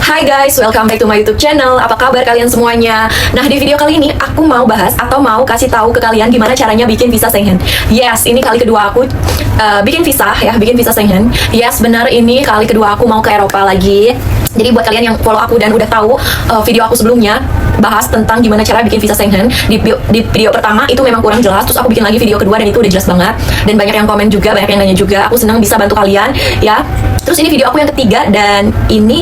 Hai guys, welcome back to my YouTube channel. Apa kabar kalian semuanya? Nah, di video kali ini aku mau bahas atau mau kasih tahu ke kalian gimana caranya bikin visa Schengen. Yes, ini kali kedua aku bikin visa Schengen. Yes, benar, ini kali kedua aku mau ke Eropa lagi. Jadi buat kalian yang follow aku dan udah tahu video aku sebelumnya bahas tentang gimana cara bikin visa Schengen, di video pertama itu memang kurang jelas, terus aku bikin lagi video kedua dan itu udah jelas banget, dan banyak yang komen juga, banyak yang nanya juga. Aku senang bisa bantu kalian ya. Terus ini video aku yang ketiga dan ini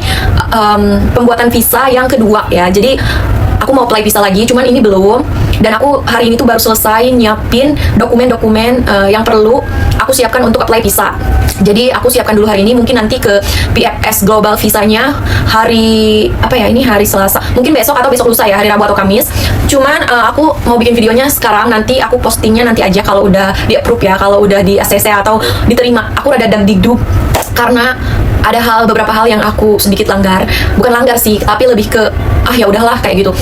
pembuatan visa yang kedua ya. Jadi aku mau apply visa lagi, cuman ini belum. Dan aku hari ini tuh baru selesai nyiapin dokumen-dokumen yang perlu aku siapkan untuk apply visa. Jadi aku siapkan dulu hari ini, mungkin nanti ke PFS Global visanya hari apa ya, ini hari Selasa, mungkin besok atau besok lusa ya, hari Rabu atau Kamis. Cuman aku mau bikin videonya sekarang, nanti aku postingnya nanti aja kalau udah di approve ya, kalau udah di ACC atau diterima. Aku rada dagdikduk karena ada beberapa hal yang aku sedikit langgar, bukan langgar sih, tapi lebih ke ya udahlah kayak gitu.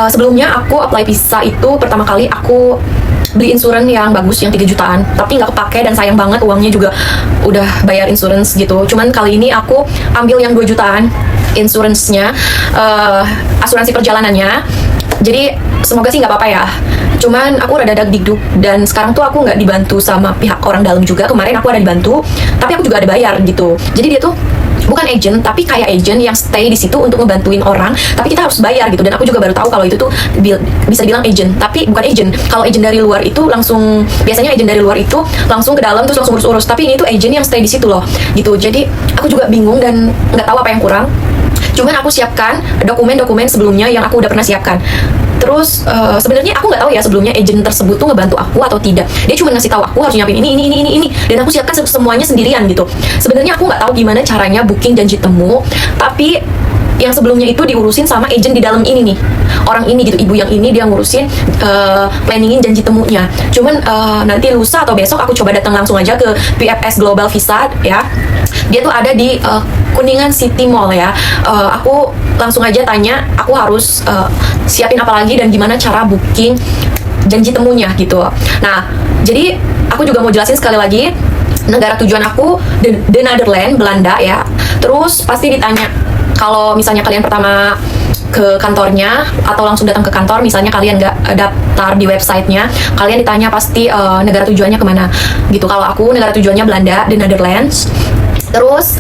Sebelumnya aku apply visa itu pertama kali aku beli insurans yang bagus yang 3 jutaan, tapi nggak kepake dan sayang banget, uangnya juga udah bayar insurans gitu. Cuman kali ini aku ambil yang 2 jutaan insuransnya, asuransi perjalanannya. Jadi semoga sih nggak apa-apa ya. Cuman aku rada dagdikduk, dan sekarang tuh aku nggak dibantu sama pihak orang dalam juga. Kemarin aku ada dibantu, tapi aku juga ada bayar gitu. Jadi dia tuh bukan agent, tapi kayak agent yang stay di situ untuk ngebantuin orang, tapi kita harus bayar gitu. Dan aku juga baru tahu kalau itu tuh bisa dibilang agent, tapi bukan agent. Kalau agent dari luar itu langsung, biasanya agent dari luar itu langsung ke dalam terus langsung urus-urus, tapi ini tuh agent yang stay di situ loh gitu. Jadi aku juga bingung dan nggak tahu apa yang kurang. Cuman aku siapkan dokumen-dokumen sebelumnya yang aku udah pernah siapkan. Terus sebenarnya aku nggak tahu ya sebelumnya agent tersebut tuh ngebantu aku atau tidak. Dia cuma ngasih tahu aku harus nyiapin ini, dan aku siapkan semuanya sendirian gitu. Sebenarnya aku nggak tahu gimana caranya booking janji temu, tapi yang sebelumnya itu diurusin sama agent di dalam ini nih, orang ini gitu, ibu yang ini dia ngurusin planningin janji temunya. Cuman nanti lusa atau besok aku coba datang langsung aja ke PFS Global Visa ya. Dia tuh ada di Kuningan City Mall ya. Aku langsung aja tanya, aku harus siapin apa lagi dan gimana cara booking janji temunya gitu. Nah, jadi aku juga mau jelasin sekali lagi, negara tujuan aku The Netherlands, Belanda ya. Terus pasti ditanya, kalau misalnya kalian pertama ke kantornya atau langsung datang ke kantor, misalnya kalian nggak daftar di websitenya, kalian ditanya pasti negara tujuannya kemana gitu. Kalau aku negara tujuannya Belanda, The Netherlands. Terus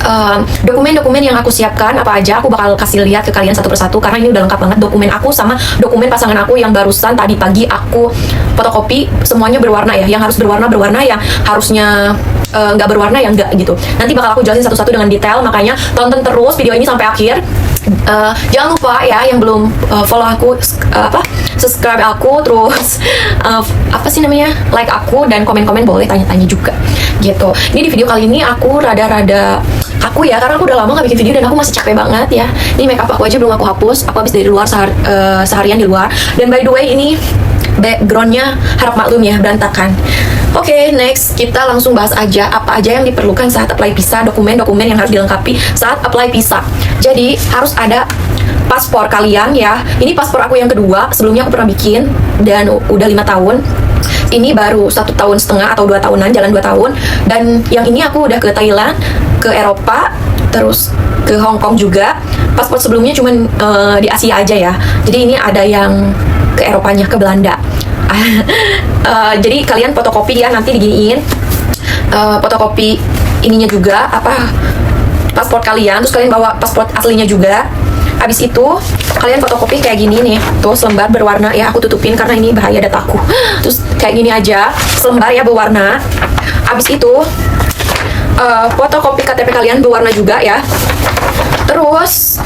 dokumen-dokumen yang aku siapkan apa aja, aku bakal kasih lihat ke kalian satu persatu karena ini udah lengkap banget dokumen aku sama dokumen pasangan aku yang barusan tadi pagi aku fotokopi. Semuanya berwarna ya, yang harus berwarna, yang harusnya nggak berwarna ya nggak gitu. Nanti bakal aku jelasin satu-satu dengan detail, makanya tonton terus video ini sampai akhir. Jangan lupa ya yang belum follow aku, subscribe aku, terus like aku, dan komen-komen boleh, tanya-tanya juga gitu. Ini di video kali ini aku rada-rada kaku ya, karena aku udah lama gak bikin video dan aku masih capek banget ya. Ini makeup aku aja belum aku hapus, aku habis dari luar seharian di luar. Dan by the way ini backgroundnya harap maklum ya, berantakan. Oke, next kita langsung bahas aja apa aja yang diperlukan saat apply visa, dokumen-dokumen yang harus dilengkapi saat apply visa. Jadi harus ada paspor kalian ya. Ini paspor aku yang kedua, sebelumnya aku pernah bikin dan udah 5 tahun. Ini baru 1,5 tahun atau 2 tahunan, jalan 2 tahun. Dan yang ini aku udah ke Thailand, ke Eropa, terus ke Hong Kong juga. Paspor sebelumnya cuman di Asia aja ya. Jadi ini ada yang ke Eropanya, ke Belanda. Jadi kalian fotokopi ya, nanti diginiin fotokopi ininya juga, paspor kalian, terus kalian bawa paspor aslinya juga. Habis itu kalian fotokopi kayak gini nih, tuh selembar berwarna ya, aku tutupin karena ini bahaya dataku. Terus kayak gini aja, selembar ya berwarna. Habis itu fotokopi KTP kalian berwarna juga ya. Terus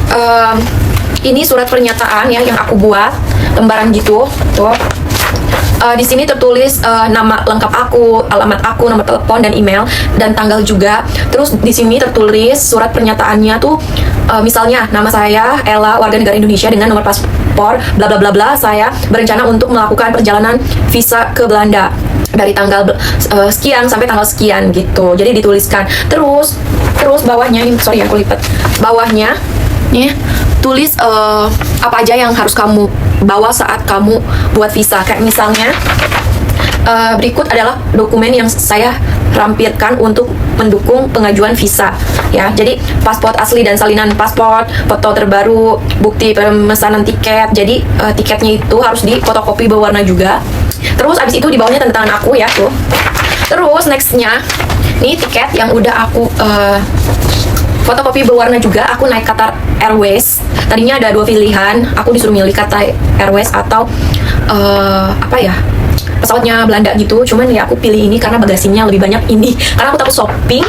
ini surat pernyataan ya yang aku buat, lembaran gitu tuh. Di sini tertulis nama lengkap aku, alamat aku, nomor telepon dan email, dan tanggal juga. Terus di sini tertulis surat pernyataannya tuh, misalnya nama saya Ella, warga negara Indonesia dengan nomor paspor bla bla bla bla. Saya berencana untuk melakukan perjalanan visa ke Belanda dari tanggal sekian sampai tanggal sekian gitu. Jadi dituliskan. Terus bawahnya ini, sorry aku lipat. Bawahnya nih tulis apa aja yang harus kamu bawa saat kamu buat visa. Kayak misalnya berikut adalah dokumen yang saya lampirkan untuk mendukung pengajuan visa ya. Jadi paspor asli dan salinan paspor, foto terbaru, bukti pemesanan tiket. Jadi tiketnya itu harus difotokopi berwarna juga. Terus abis itu di bawahnya tanda tangan aku ya tuh. Terus nextnya nih tiket yang udah aku fotokopi berwarna juga. Aku naik Qatar Airways. Tadinya ada 2 pilihan. Aku disuruh milih Qatar Airways atau pesawatnya Belanda gitu. Cuman ya aku pilih ini karena bagasinya lebih banyak ini. Karena aku takut shopping.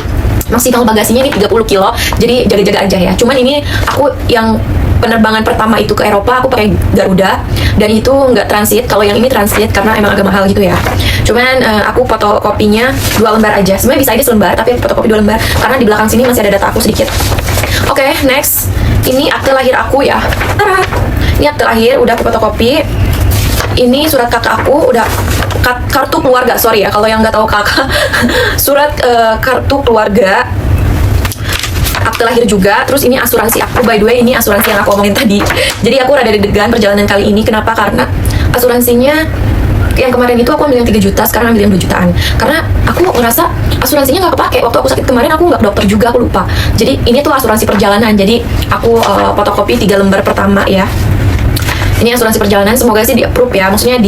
Maksimal bagasinya ini 30 kilo. Jadi jaga-jaga aja ya. Cuman ini aku yang penerbangan pertama itu ke Eropa aku pakai Garuda dan itu nggak transit. Kalau yang ini transit karena emang agak mahal gitu ya. Cuman aku fotokopinya 2 lembar aja. Sebenarnya bisa aja selembar tapi aku fotokopi 2 lembar karena di belakang sini masih ada data aku sedikit. Oke, next. Ini akte lahir aku ya. Ini akte lahir udah aku fotokopi. Ini surat kakak aku udah kartu keluarga, sorry ya kalau yang nggak tahu kakak. Surat kartu keluarga, akte lahir juga. Terus ini asuransi aku, by the way ini asuransi yang aku omongin tadi. Jadi aku rada deg-degan perjalanan kali ini. Kenapa? Karena asuransinya yang kemarin itu aku ambil yang 3 juta, sekarang ambil yang 2 jutaan. Karena aku ngerasa asuransinya nggak kepake. Waktu aku sakit kemarin aku nggak ke dokter juga, aku lupa. Jadi ini tuh asuransi perjalanan. Jadi aku fotokopi 3 lembar pertama ya. Ini asuransi perjalanan, semoga sih di-approve ya. Maksudnya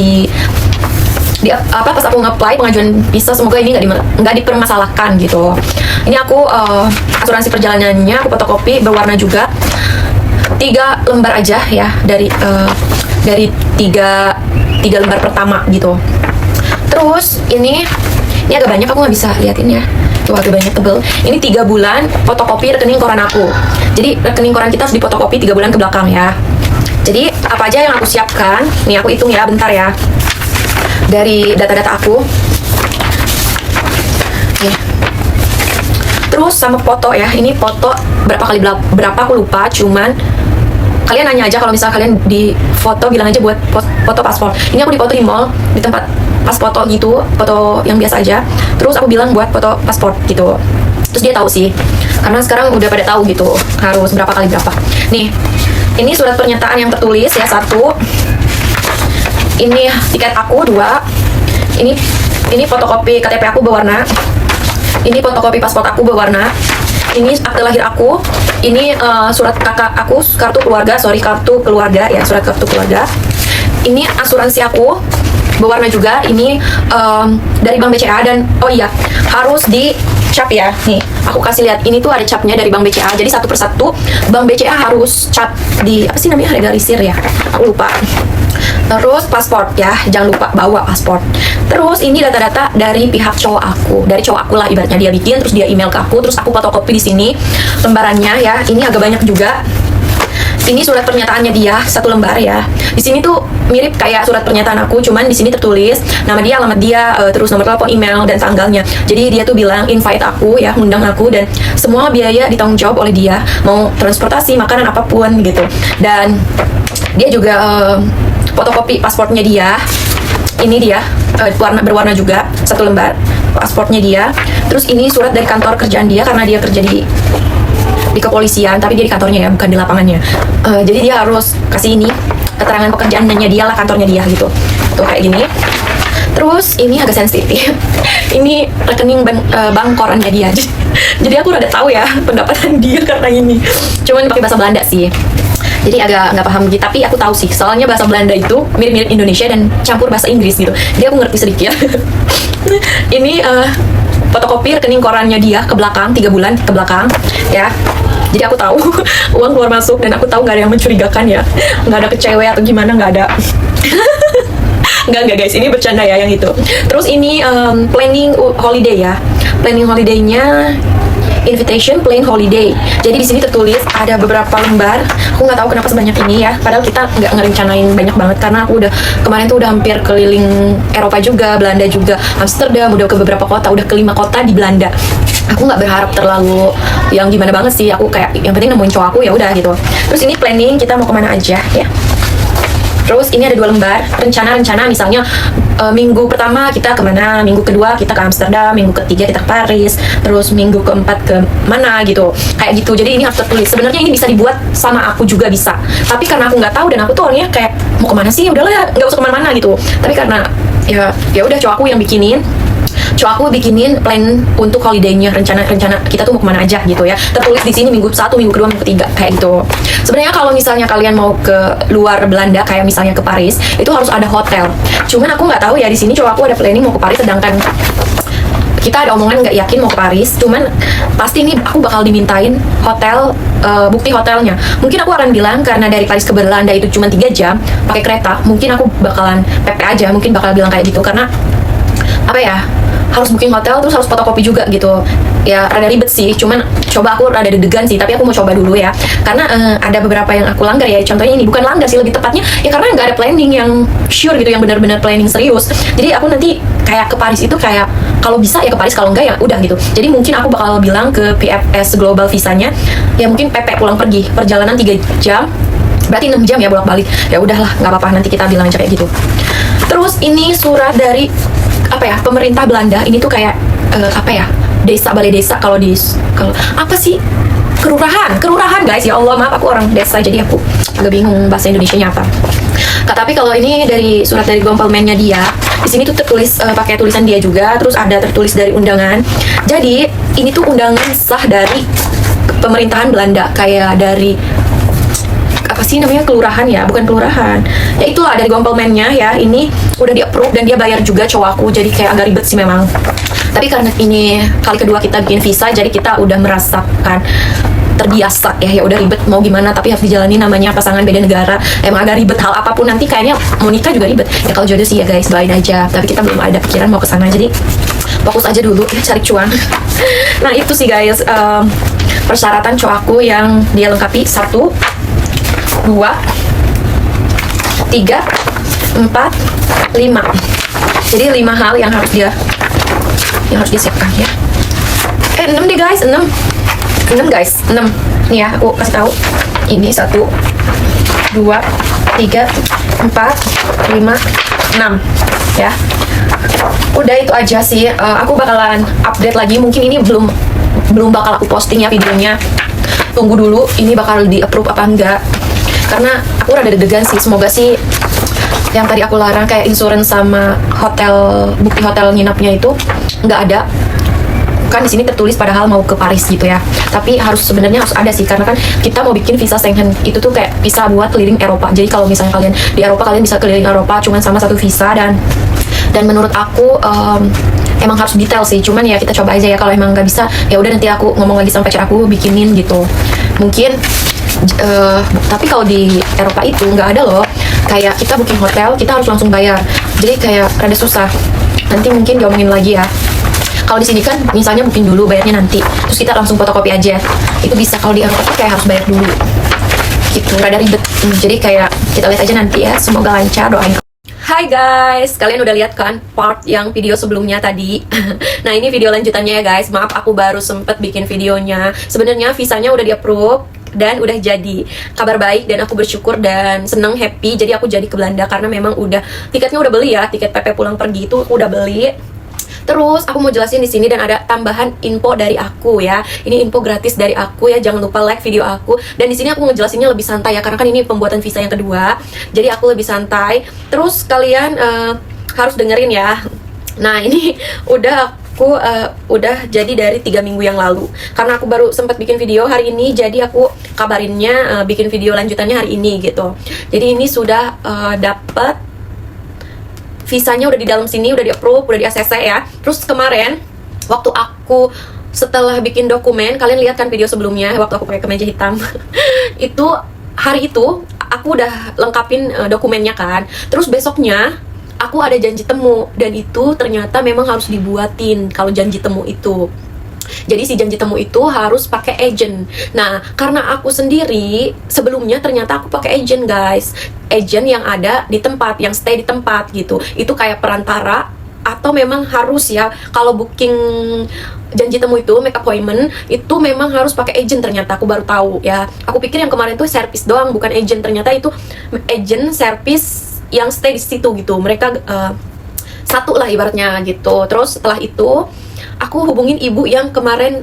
pas aku nge-apply pengajuan visa, semoga ini nggak dipermasalahkan gitu. Ini aku asuransi perjalanannya aku fotokopi berwarna juga 3 lembar aja ya dari 3 lembar pertama gitu. Terus ini agak banyak, aku nggak bisa liatin ya. Tuh agak banyak, tebel. Ini 3 bulan fotokopi rekening koran aku. Jadi rekening koran kita harus difotokopi 3 bulan ke belakang ya. Jadi apa aja yang aku siapkan, nih aku hitung ya bentar ya. Dari data-data aku. Nih. Terus sama foto ya. Ini foto berapa aku lupa, cuman kalian nanya aja kalau misalnya kalian di foto, bilang aja buat foto paspor. Ini aku di foto di mall, di tempat pas foto gitu, foto yang biasa aja. Terus aku bilang buat foto paspor gitu. Terus dia tahu sih, karena sekarang udah pada tahu gitu harus berapa kali berapa. Nih, ini surat pernyataan yang tertulis ya 1. Ini tiket aku 2. Ini fotokopi KTP aku berwarna. Ini fotokopi paspor aku berwarna. Ini akte lahir aku. Ini surat kakak aku, kartu keluarga ya, surat kartu keluarga. Ini asuransi aku berwarna juga. Ini dari Bank BCA dan oh iya harus dicap ya. Nih aku kasih lihat, ini tuh ada capnya dari Bank BCA. Jadi satu persatu Bank BCA harus cap di apa sih namanya, legalisir ya, aku lupa. Terus paspor ya, jangan lupa bawa paspor. Terus ini data-data dari pihak cowok aku lah ibaratnya, dia bikin terus dia email ke aku, terus aku fotokopi di sini lembarannya ya. Ini agak banyak juga. Ini surat pernyataannya dia 1 lembar ya. Di sini tuh mirip kayak surat pernyataan aku, cuman di sini tertulis nama dia, alamat dia, terus nomor telepon, email dan tanggalnya. Jadi dia tuh bilang invite aku ya, undang aku, dan semua biaya ditanggung jawab oleh dia, mau transportasi, makanan apapun gitu. Dan dia juga fotokopi pasportnya dia. Ini dia berwarna juga 1 lembar pasportnya dia. Terus ini surat dari kantor kerjaan dia, karena dia kerja di kepolisian, tapi dia di kantornya ya, bukan di lapangannya. Jadi dia harus kasih ini keterangan pekerjaannya dia lah, kantornya dia gitu. Tuh kayak gini. Terus ini agak sensitif. Ini rekening bank korannya dia. Jadi aku rada tahu ya pendapatan dia karena ini. Cuman pakai bahasa Belanda sih. Jadi agak nggak paham gitu, tapi aku tahu sih, soalnya bahasa Belanda itu mirip-mirip Indonesia dan campur bahasa Inggris gitu. Jadi aku ngerti sedikit. Ini fotokopi rekening korannya dia ke belakang, 3 bulan ke belakang ya. Jadi aku tahu uang keluar masuk, dan aku tahu nggak ada yang mencurigakan ya, nggak ada kecewe atau gimana, nggak ada. Nggak guys, ini bercanda ya yang itu. Terus ini planning holiday ya, planning holidaynya invitation plan holiday. Jadi di sini tertulis ada beberapa lembar. Aku nggak tahu kenapa sebanyak ini ya. Padahal kita nggak ngerencanain banyak banget, karena aku udah kemarin tuh udah hampir keliling Eropa juga, Belanda juga, Amsterdam, udah ke beberapa kota, udah ke 5 kota di Belanda. Aku nggak berharap terlalu yang gimana banget sih. Aku kayak yang penting nemuin cowok aku ya udah gitu. Terus ini planning kita mau kemana aja ya. Terus ini ada 2 lembar rencana-rencana, misalnya minggu pertama kita kemana, minggu kedua kita ke Amsterdam, minggu ketiga kita ke Paris, terus minggu keempat ke mana gitu, kayak gitu. Jadi ini harus tertulis. Sebenarnya ini bisa dibuat sama aku juga bisa, tapi karena aku nggak tahu dan aku tuh orangnya kayak mau kemana sih, udahlah nggak usah kemana-mana gitu. Tapi karena ya udah cowok aku yang bikinin. cowok aku bikinin plan untuk holiday-nya, rencana kita tuh mau kemana aja gitu ya. Tertulis di sini minggu 1, minggu kedua, minggu ketiga kayak gitu. Sebenarnya kalau misalnya kalian mau ke luar Belanda kayak misalnya ke Paris, itu harus ada hotel. Cuman aku nggak tahu ya, di sini cowok aku ada planning mau ke Paris, sedangkan kita ada omongan nggak yakin mau ke Paris. Cuman pasti ini aku bakal dimintain hotel, bukti hotelnya. Mungkin aku akan bilang karena dari Paris ke Belanda itu cuma 3 jam pakai kereta, mungkin aku bakalan PP aja, mungkin bakal bilang kayak gitu. Karena apa ya, harus booking hotel terus harus fotokopi juga gitu ya, rada ribet sih. Cuman coba aku rada deg-degan sih, tapi aku mau coba dulu ya, karena ada beberapa yang aku langgar ya. Contohnya ini, bukan langgar sih, lebih tepatnya ya karena nggak ada planning yang sure gitu, yang benar-benar planning serius. Jadi aku nanti kayak ke Paris itu kayak kalau bisa ya ke Paris, kalau enggak ya udah gitu. Jadi mungkin aku bakal bilang ke PFS Global Visanya ya, mungkin PP pulang pergi perjalanan 3 jam, berarti 6 jam ya bolak-balik. Ya udahlah, nggak apa-apa, nanti kita bilang aja kayak gitu. Terus ini surat dari apa ya, pemerintah Belanda. Ini tuh kayak apa ya, desa, balai desa, kalau apa sih, kelurahan guys. Ya Allah, maaf, aku orang desa jadi aku agak bingung bahasa Indonesianya apa. Tapi kalau ini dari surat dari gomplmennya dia, di sini tuh tertulis pakai tulisan dia juga, terus ada tertulis dari undangan. Jadi ini tuh undangan sah dari pemerintahan Belanda, kayak dari apa sih namanya, kelurahan ya, bukan kelurahan ya, itulah dari gomplmennya ya. Ini udah di approve dan dia bayar juga cowok aku, jadi kayak agak ribet sih memang. Tapi karena ini kali kedua kita bikin visa, jadi kita udah merasakan terbiasa ya. Ya udah ribet mau gimana, tapi harus dijalani, namanya pasangan beda negara, emang agak ribet. Hal apapun nanti kayaknya mau nikah juga ribet ya. Kalau jodoh sih ya guys, doain aja, tapi kita belum ada pikiran mau kesana, jadi fokus aja dulu ya, cari cuan. Nah itu sih guys, persyaratan cowok aku yang dia lengkapi: 1, 2, 3, 4, 5. Jadi 5 hal yang harus dia siapkan ya. 6 deh guys, 6 guys, 6 nih ya, aku kasih tahu. Ini 1, 2, 3, 4, 5, 6 ya. Udah itu aja sih. Aku bakalan update lagi, mungkin ini belum bakal aku posting ya videonya. Tunggu dulu ini bakal di approve apa enggak, karena aku rada deg-degan sih. Semoga sih yang tadi aku larang kayak insurance sama hotel, bukti hotel nginapnya itu nggak ada. Kan di sini tertulis padahal mau ke Paris gitu ya, tapi sebenarnya harus ada sih, karena kan kita mau bikin visa Schengen itu tuh kayak visa buat keliling Eropa. Jadi kalau misalnya kalian di Eropa, kalian bisa keliling Eropa cuman sama 1 visa, dan menurut aku emang harus detail sih. Cuman ya kita coba aja ya, kalau emang nggak bisa ya udah, nanti aku ngomong lagi sama pacar aku bikinin gitu mungkin. Tapi kalau di Eropa itu nggak ada loh, kayak kita booking hotel kita harus langsung bayar, jadi kayak rada susah. Nanti mungkin diomongin lagi ya. Kalau di sini kan misalnya booking dulu, bayarnya nanti, terus kita langsung fotokopi aja, itu bisa. Kalau di Eropa tuh kayak harus bayar dulu gitu, rada ribet. Jadi kayak kita lihat aja nanti ya, semoga lancar, doain. Hai guys, kalian udah lihat kan part yang video sebelumnya tadi? Nah ini video lanjutannya ya guys. Maaf aku baru sempet bikin videonya. Sebenarnya visanya udah di-approve dan udah jadi. Kabar baik, dan aku bersyukur dan seneng, happy. Jadi aku jadi ke Belanda karena memang tiketnya udah beli ya. Tiket PP pulang pergi itu aku udah beli. Terus aku mau jelasin di sini, dan ada tambahan info dari aku ya. Ini info gratis dari aku ya. Jangan lupa like video aku. Dan di sini aku ngejelasinnya lebih santai ya, karena kan ini pembuatan visa yang kedua. Jadi aku lebih santai. Terus kalian harus dengerin ya. Nah ini aku udah jadi dari 3 minggu yang lalu, karena aku baru sempat bikin video hari ini, jadi aku kabarinnya bikin video lanjutannya hari ini gitu. Jadi ini sudah dapet visanya, udah di dalam sini, udah di approve, udah di ACC ya. Terus kemarin waktu aku setelah bikin dokumen, kalian lihat kan video sebelumnya waktu aku pakai kemeja hitam itu hari itu aku udah lengkapin dokumennya kan. Terus besoknya aku ada janji temu, dan itu ternyata memang harus dibuatin kalau janji temu itu. Jadi si janji temu itu harus pakai agent. Nah, karena aku sendiri sebelumnya ternyata aku pakai agent guys. Agent yang ada di tempat, yang stay di tempat gitu. Itu kayak perantara, atau memang harus ya kalau booking janji temu itu, make appointment itu memang harus pakai agent. Ternyata aku baru tahu ya. Aku pikir yang kemarin tuh service doang, bukan agent. Ternyata itu agent service yang stay di situ gitu. Mereka satu lah ibaratnya gitu. Terus setelah itu aku hubungin ibu yang kemarin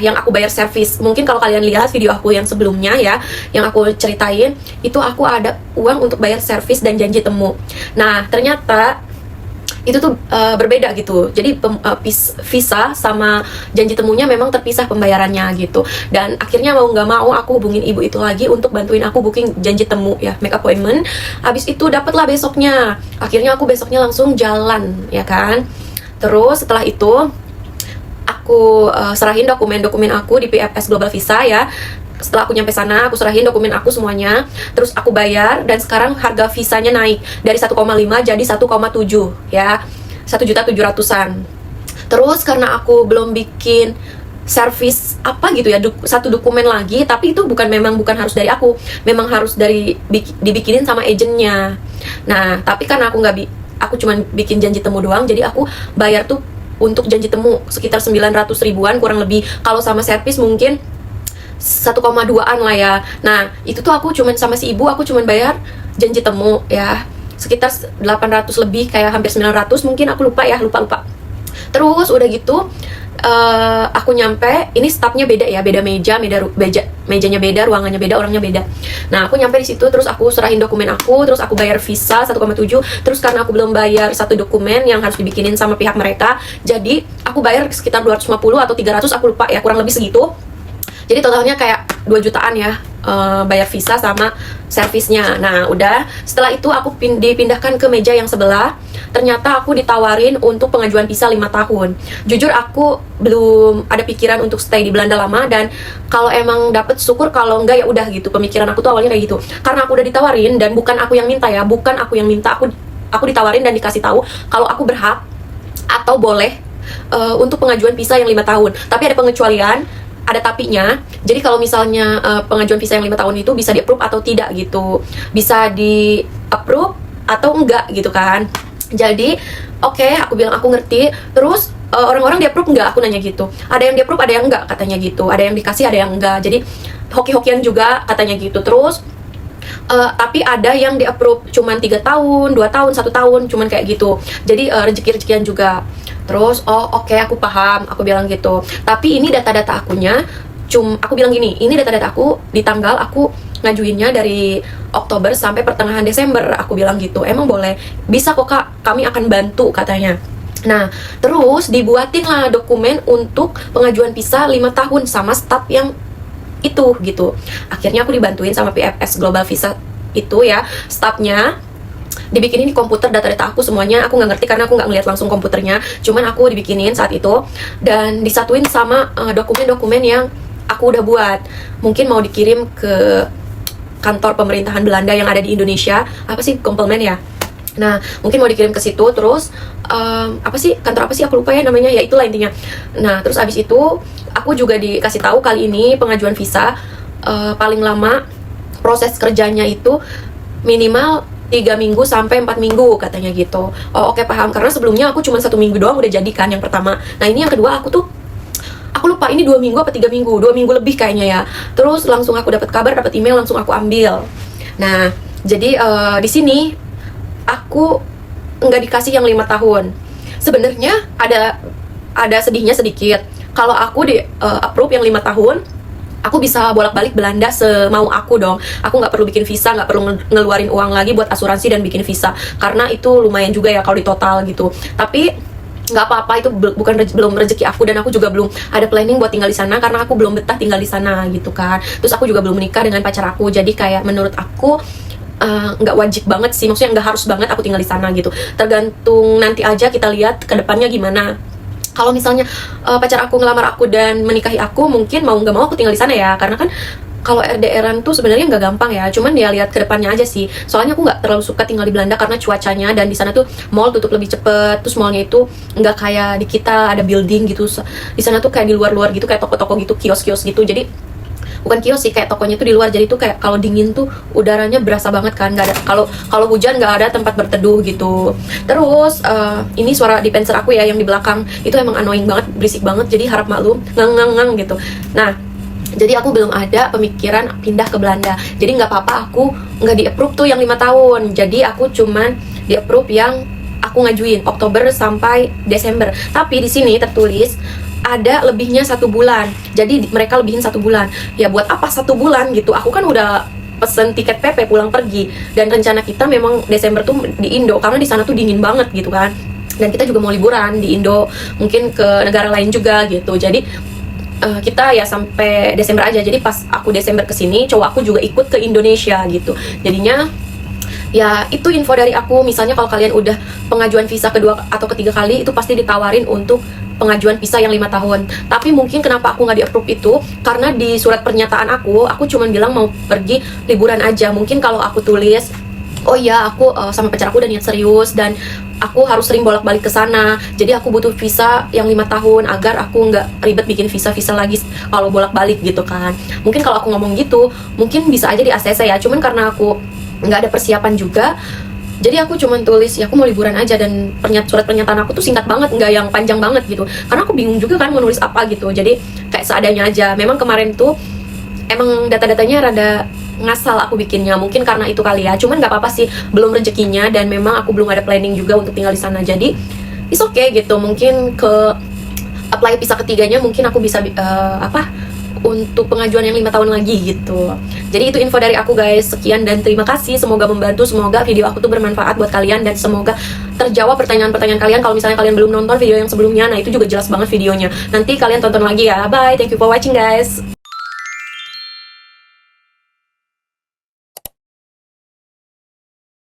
yang aku bayar servis. Mungkin kalau kalian lihat video aku yang sebelumnya ya, yang aku ceritain itu aku ada uang untuk bayar servis dan janji temu. Nah ternyata itu tuh berbeda gitu. Jadi visa sama janji temunya memang terpisah pembayarannya gitu. Dan akhirnya mau nggak mau aku hubungin ibu itu lagi untuk bantuin aku booking janji temu ya, make appointment. Habis itu dapatlah besoknya. Akhirnya aku besoknya langsung jalan ya kan. Terus setelah itu aku serahin dokumen-dokumen aku di PFS Global Visa ya. Setelah aku nyampe sana, aku serahin dokumen aku semuanya. Terus aku bayar, dan sekarang harga visanya naik dari 1,5 jadi 1,7 ya, 1.700.000-an. Terus karena aku belum bikin servis apa gitu ya, satu dokumen lagi, tapi itu memang bukan harus dari aku, memang harus dibikinin sama agennya. Nah tapi karena aku cuma bikin janji temu doang, jadi aku bayar tuh untuk janji temu sekitar 900 ribuan kurang lebih. Kalau sama servis mungkin 1,2-an lah ya. Nah itu tuh aku cuman sama si ibu, aku cuman bayar janji temu ya sekitar 800 lebih, kayak hampir 900 mungkin, aku lupa ya, lupa. Terus udah gitu aku nyampe, ini stafnya beda ya, beda mejanya beda, ruangannya beda, orangnya beda. Nah aku nyampe di situ, terus aku serahin dokumen aku, terus aku bayar visa 1,7. Terus karena aku belum bayar satu dokumen yang harus dibikinin sama pihak mereka, jadi aku bayar sekitar 250 atau 300, aku lupa ya, kurang lebih segitu. Jadi totalnya kayak 2 jutaan ya, bayar visa sama servisnya. Nah udah, setelah itu aku dipindahkan ke meja yang sebelah. Ternyata aku ditawarin untuk pengajuan visa 5 tahun. Jujur aku belum ada pikiran untuk stay di Belanda lama, dan kalau emang dapet syukur, kalau enggak ya udah gitu. Pemikiran aku tuh awalnya kayak gitu. Karena aku udah ditawarin, dan bukan aku yang minta ya, bukan aku yang minta, aku ditawarin dan dikasih tahu kalau aku berhak atau boleh untuk pengajuan visa yang 5 tahun. Tapi ada pengecualian, ada tapinya. Jadi kalau misalnya pengajuan visa yang 5 tahun itu bisa di-approve atau tidak gitu, bisa di-approve atau enggak gitu kan. Jadi oke, aku bilang aku ngerti. Terus orang-orang di-approve enggak, aku nanya gitu. Ada yang di-approve, ada yang enggak katanya gitu. Ada yang dikasih, ada yang enggak. Jadi hoki-hokian juga katanya gitu. Terus tapi ada yang di-approve cuman 3 tahun, 2 tahun, 1 tahun, cuman kayak gitu. Jadi rezeki-rezekian juga. Terus oke, aku paham, aku bilang gitu. Tapi ini data-data akunya, aku bilang gini, ini data-data aku di tanggal aku ngajuinnya dari Oktober sampai pertengahan Desember, aku bilang gitu. Emang boleh? Bisa kok kak, kami akan bantu katanya. Nah terus dibuatin lah dokumen untuk pengajuan visa 5 tahun sama staf yang itu gitu. Akhirnya aku dibantuin sama PFS Global Visa itu ya, stafnya dibikinin di komputer data-data aku semuanya. Aku nggak ngerti karena aku nggak ngeliat langsung komputernya, cuman aku dibikinin saat itu dan disatuin sama dokumen-dokumen yang aku udah buat. Mungkin mau dikirim ke kantor pemerintahan Belanda yang ada di Indonesia, apa sih, komplement ya. Nah mungkin mau dikirim ke situ. Terus apa sih, kantor apa sih, aku lupa ya namanya, ya itulah intinya. Nah terus abis itu aku juga dikasih tahu kali ini pengajuan visa paling lama proses kerjanya itu minimal 3 minggu sampai 4 minggu katanya gitu. Oke, paham, karena sebelumnya aku cuma 1 minggu doang udah jadi kan yang pertama. Nah ini yang kedua aku lupa ini 2 minggu apa 3 minggu, 2 minggu lebih kayaknya ya. Terus langsung aku dapat kabar, dapat email, langsung aku ambil. Nah jadi di sini aku nggak dikasih yang 5 tahun. Sebenarnya ada sedihnya sedikit. Kalau aku di approve yang 5 tahun, aku bisa bolak-balik Belanda semau aku dong. Aku nggak perlu bikin visa, nggak perlu ngeluarin uang lagi buat asuransi dan bikin visa, karena itu lumayan juga ya kalau di total gitu. Tapi nggak apa-apa, itu belum rezeki aku, dan aku juga belum ada planning buat tinggal di sana karena aku belum betah tinggal di sana gitu kan. Terus aku juga belum menikah dengan pacar aku, jadi kayak menurut aku nggak wajib banget sih, maksudnya nggak harus banget aku tinggal di sana gitu. Tergantung nanti aja, kita lihat ke depannya gimana. Kalau misalnya pacar aku ngelamar aku dan menikahi aku, mungkin mau nggak mau aku tinggal di sana ya, karena kan kalau RDR-an tuh sebenarnya nggak gampang ya. Cuman ya lihat ke depannya aja sih. Soalnya aku nggak terlalu suka tinggal di Belanda karena cuacanya, dan di sana tuh mall tutup lebih cepet. Terus mallnya itu nggak kayak di kita ada building gitu. Di sana tuh kayak di luar-luar gitu, kayak toko-toko gitu, kios-kios gitu. Jadi bukan kios sih, kayak tokonya tuh di luar. Jadi tuh kayak kalau dingin tuh udaranya berasa banget kan, nggak ada, kalau hujan nggak ada tempat berteduh gitu. Terus ini suara dispenser aku ya yang di belakang itu emang annoying banget, berisik banget, jadi harap maklum, ngang gitu. Nah jadi aku belum ada pemikiran pindah ke Belanda. Jadi nggak apa-apa aku nggak di-approve tuh yang 5 tahun. Jadi aku cuman di-approve yang aku ngajuin Oktober sampai Desember. Tapi di sini tertulis ada lebihnya 1 bulan. Jadi mereka lebihin 1 bulan. Ya buat apa 1 bulan gitu? Aku kan udah pesen tiket PP pulang pergi, dan rencana kita memang Desember tuh di Indo karena di sana tuh dingin banget gitu kan. Dan kita juga mau liburan di Indo, mungkin ke negara lain juga gitu. Jadi kita ya sampai Desember aja. Jadi pas aku Desember kesini, cowok aku juga ikut ke Indonesia gitu. Jadinya ya itu info dari aku. Misalnya kalau kalian udah pengajuan visa kedua atau ketiga kali, itu pasti ditawarin untuk pengajuan visa yang 5 tahun. Tapi mungkin kenapa aku nggak di-approve itu, karena di surat pernyataan aku cuma bilang mau pergi liburan aja. Mungkin kalau aku tulis, oh iya aku sama pacar aku udah niat serius dan aku harus sering bolak-balik ke sana, jadi aku butuh visa yang 5 tahun agar aku nggak ribet bikin visa lagi kalau bolak-balik gitu kan. Mungkin kalau aku ngomong gitu, mungkin bisa aja di ACC ya. Cuman karena aku nggak ada persiapan juga, jadi aku cuman tulis ya aku mau liburan aja, dan surat pernyataan aku tuh singkat banget, nggak yang panjang banget gitu. Karena aku bingung juga kan mau nulis apa gitu, jadi kayak seadanya aja. Memang kemarin tuh emang data-datanya rada ngasal aku bikinnya, mungkin karena itu kali ya. Cuman nggak apa-apa sih, belum rezekinya, dan memang aku belum ada planning juga untuk tinggal di sana. Jadi it's okay gitu. Mungkin ke apply visa ketiganya mungkin aku bisa untuk pengajuan yang 5 tahun lagi gitu. Jadi itu info dari aku guys. Sekian dan terima kasih, semoga membantu, semoga video aku tuh bermanfaat buat kalian, dan semoga terjawab pertanyaan-pertanyaan kalian. Kalau misalnya kalian belum nonton video yang sebelumnya, nah itu juga jelas banget videonya. Nanti kalian tonton lagi ya. Bye, thank you for watching guys.